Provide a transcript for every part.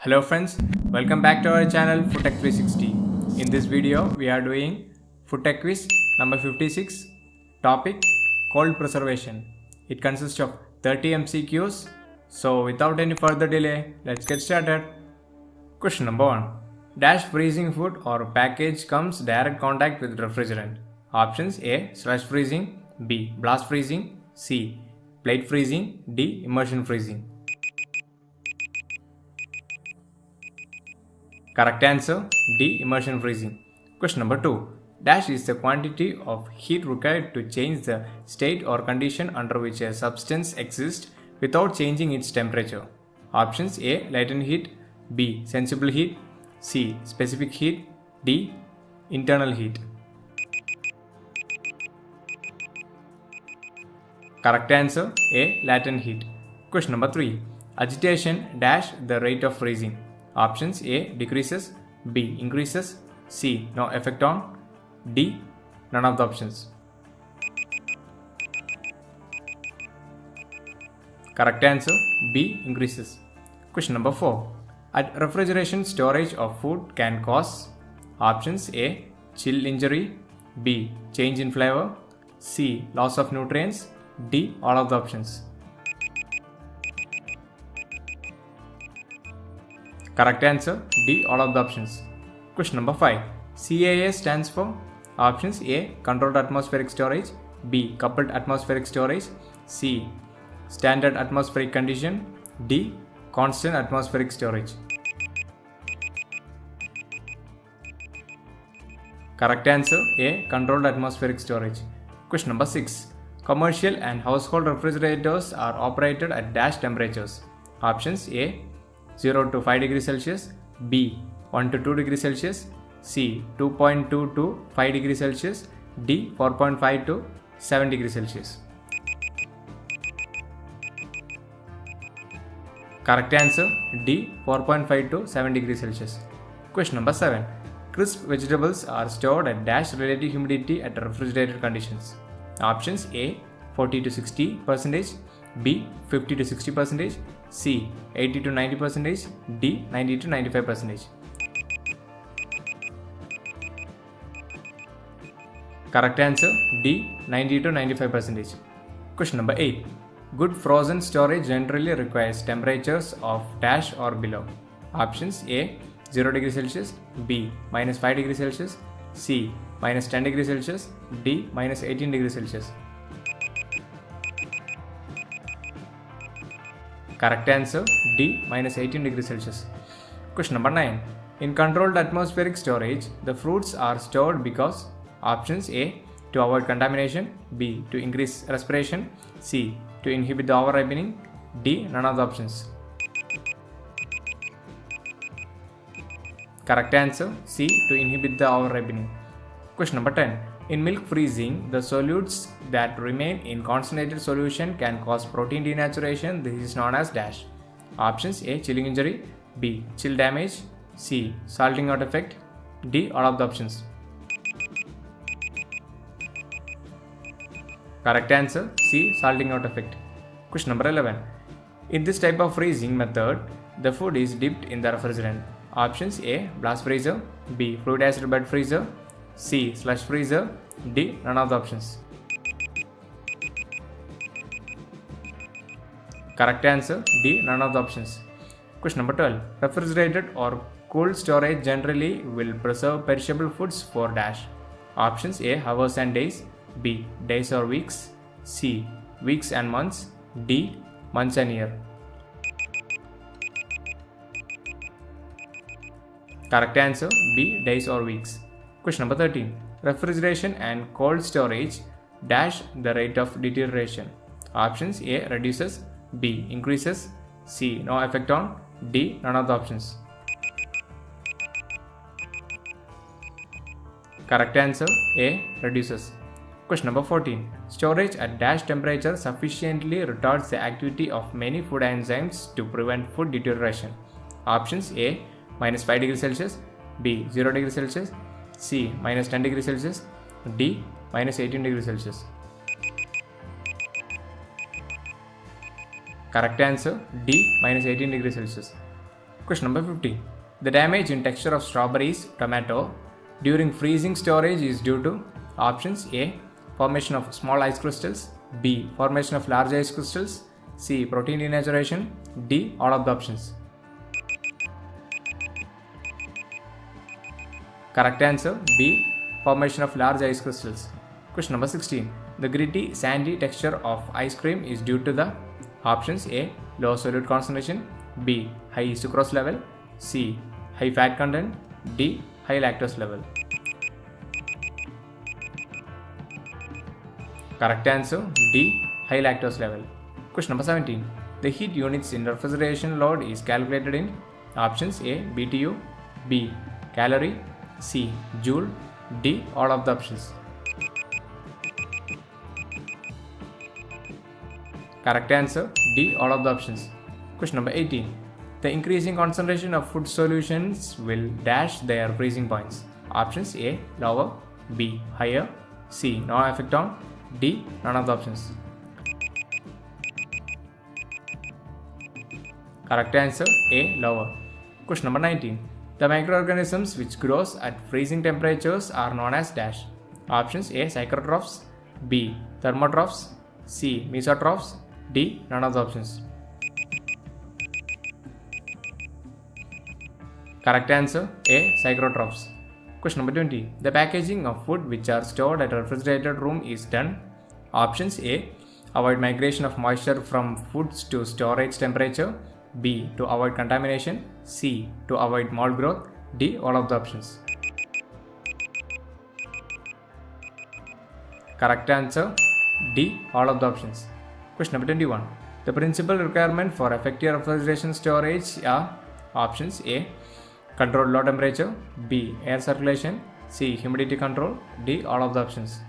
Hello friends, welcome back to our channel Foodtech 360. In this video, we are doing Foodtech quiz number 56, topic cold preservation. It consists of 30 MCQs. So without any further delay, let's get started. Question number 1. Dash freezing food or package comes direct contact with refrigerant. Options A. Slush freezing, B. Blast freezing, C. Plate freezing, D. Immersion freezing. Correct answer D. Immersion freezing. Question number 2. Dash is the quantity of heat required to change the state or condition under which a substance exists without changing its temperature. Options A. Latent heat, B. Sensible heat, C. Specific heat, D. Internal heat. Correct answer A. Latent heat. Question number 3. Agitation dash the rate of freezing. Options A. Decreases, B. Increases, C. No effect on, D. None of the options. Correct answer B. Increases. Question number 4. Refrigeration storage of food can cause. Options A. Chill injury, B. Change in flavor, C. Loss of nutrients, D. All of the options. Correct answer D. All of the options. Question number 5. CAS stands for. Options A. Controlled atmospheric storage, B. Coupled atmospheric storage, C. Standard atmospheric condition, D. Constant atmospheric storage. Correct answer A. Controlled atmospheric storage. Question number 6. Commercial and household refrigerators are operated at dash temperatures. Options A. 0 to 5 degrees Celsius, B. 1 to 2 degrees Celsius, C. 2.2 to 5 degrees Celsius, D. 4.5 to 7 degrees Celsius. Correct answer D. 4.5 to 7 degrees Celsius. Question number 7. Crisp vegetables are stored at dash relative humidity at refrigerated conditions. Options A. 40 to 60%, B. 50 to 60%, C. 80 to 90%, D. 90 to 95%. Correct answer D. 90 to 95%. Question number 8. Good frozen storage generally requires temperatures of dash or below. Options A. 0 degrees Celsius, B. minus 5 degrees Celsius, C. minus 10 degrees Celsius, D. minus 18 degrees Celsius. Correct answer D. minus 18 degrees Celsius. Question number 9. In controlled atmospheric storage, the fruits are stored because. Options A. To avoid contamination, B. To increase respiration, C. To inhibit the overripening, D. None of the options. Correct answer C. To inhibit the overripening. Question number 10. In milk freezing, the solutes that remain in concentrated solution can cause protein denaturation. This is known as dash. Options A. Chilling injury, B. Chill damage, C. Salting out effect, D. All of the options. Correct answer C. Salting out effect. Question number 11. In this type of freezing method, the food is dipped in the refrigerant. Options A. Blast freezer, B. Fluidized bed freezer, C. Slush freezer, D. None of the options. Correct answer D. None of the options. Question number 12. Refrigerated or cold storage generally will preserve perishable foods for dash. Options A. Hours and days, B. Days or weeks, C. Weeks and months, D. Months and year. Correct answer B. Days or weeks. Question number 13. Refrigeration and cold storage dash the rate of deterioration. Options A. Reduces, B. Increases, C. No effect on, D. None of the options. Correct answer A. Reduces. Question number 14. Storage at dash temperature sufficiently retards the activity of many food enzymes to prevent food deterioration. Options A. minus 5 degrees Celsius, B. 0 degrees Celsius, C. minus 10 degrees Celsius, D. minus 18 degrees Celsius. Correct answer D. minus 18 degrees Celsius. Question number 50. The damage in texture of strawberries, tomato during freezing storage is due to options A. Formation of small ice crystals, B. Formation of large ice crystals, C. Protein denaturation, D. All of the options. Correct answer B. Formation of large ice crystals. Question number 16. The gritty, sandy texture of ice cream is due to the options A. Low solute concentration, B. High sucrose level, C. High fat content, D. High lactose level. Correct answer D. High lactose level. Question number 17. The heat units in refrigeration load is calculated in options A. BTU, B. Calorie, C. Joule, D. All of the options. Correct answer D. All of the options. Question number 18. The increasing concentration of food solutions will dash their freezing points. Options A. Lower, B. Higher, C. No effect on, D. None of the options. Correct answer A. Lower. Question number 19. The microorganisms which grows at freezing temperatures are known as dash. Options A. Psychrotrophs, B. Thermotrophs, C. Mesotrophs, D. None of the options. Correct answer A. Psychrotrophs. Question number 20. The packaging of food which are stored at a refrigerated room is done. Options A. Avoid migration of moisture from foods to storage temperature, B. To avoid contamination, C. To avoid mold growth, D. All of the options. Correct answer D. All of the options. Question number 21. The principal requirement for effective refrigeration storage are options A. Controlled low temperature, B. Air circulation, C. Humidity control, D. All of the options.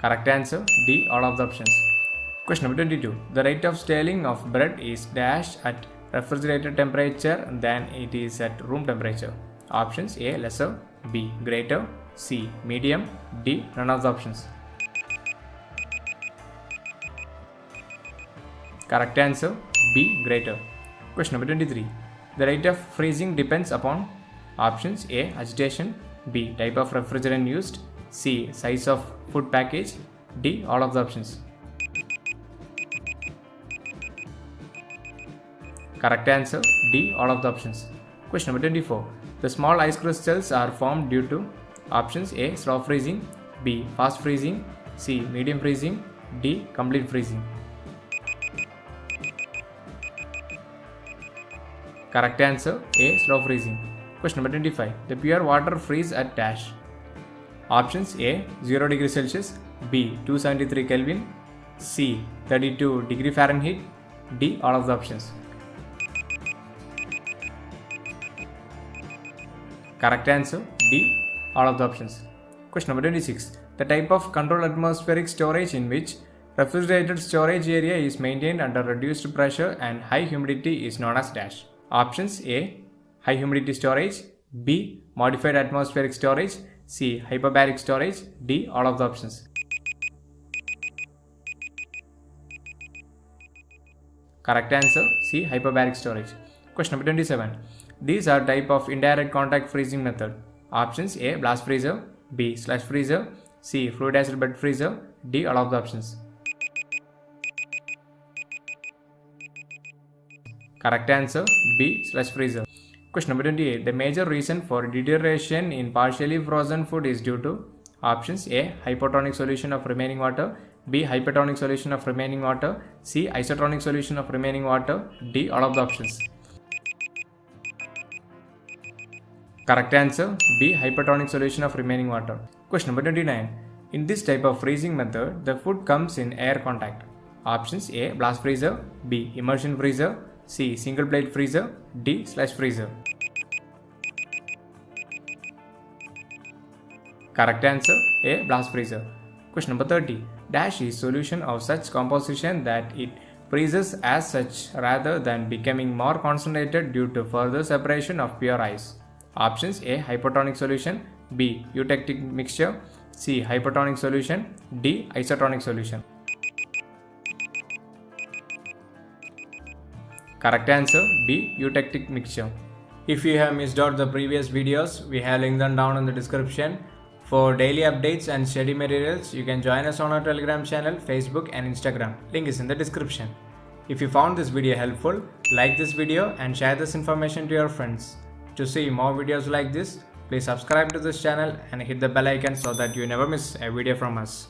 Correct answer D. All of the options. Question number 22. The rate of staling of bread is dash at refrigerated temperature than it is at room temperature. Options A. Lesser, B. Greater, C. Medium, D. None of the options. Correct answer B. Greater. Question number 23. The rate of freezing depends upon options A. Agitation, B. Type of refrigerant used, C. Size of food package, D. All of the options. Correct answer D. All of the options. Question number 24. The small ice crystals are formed due to options A. Slow freezing, B. Fast freezing, C. Medium freezing, D. Complete freezing. Correct answer A. Slow freezing. Question number 25. The pure water freeze at dash. Options A. 0 degree Celsius, B. 273 Kelvin, C. 32 degree Fahrenheit, D. All of the options. Correct answer D. All of the options. Question number 26. The type of controlled atmospheric storage in which refrigerated storage area is maintained under reduced pressure and high humidity is known as dash. Options A. High humidity storage, B. Modified atmospheric storage, C. Hyperbaric storage, D. All of the options. Correct answer C. Hyperbaric storage. Question number 27. These are type of indirect contact freezing method. Options A. Blast freezer, B. Slush freezer, C. Fluid acid bed freezer, D. All of the options. Correct answer B. Slush freezer. Question number 28. The major reason for deterioration in partially frozen food is due to options A. Hypotonic solution of remaining water, B. Hypertonic solution of remaining water, C. Isotonic solution of remaining water, D. All of the options. Correct answer B. Hypertonic solution of remaining water. Question number 29. In this type of freezing method, the food comes in air contact. Options A. Blast freezer, B. Immersion freezer, C. Single plate freezer, D. Slush freezer. Correct answer A. Blast freezer. Question number 30. Dash is solution of such composition that it freezes as such rather than becoming more concentrated due to further separation of pure ice. Options A. Hypotonic solution, B. Eutectic mixture, C. Hypertonic solution, D. Isotonic solution. Correct answer B. Eutectic mixture. If you have missed out the previous videos, we have linked them down in the description. For daily updates and study materials, you can join us on our Telegram channel, Facebook and Instagram. Link is in the description. If you found this video helpful, like this video and share this information to your friends. To see more videos like this, please subscribe to this channel and hit the bell icon so that you never miss a video from us.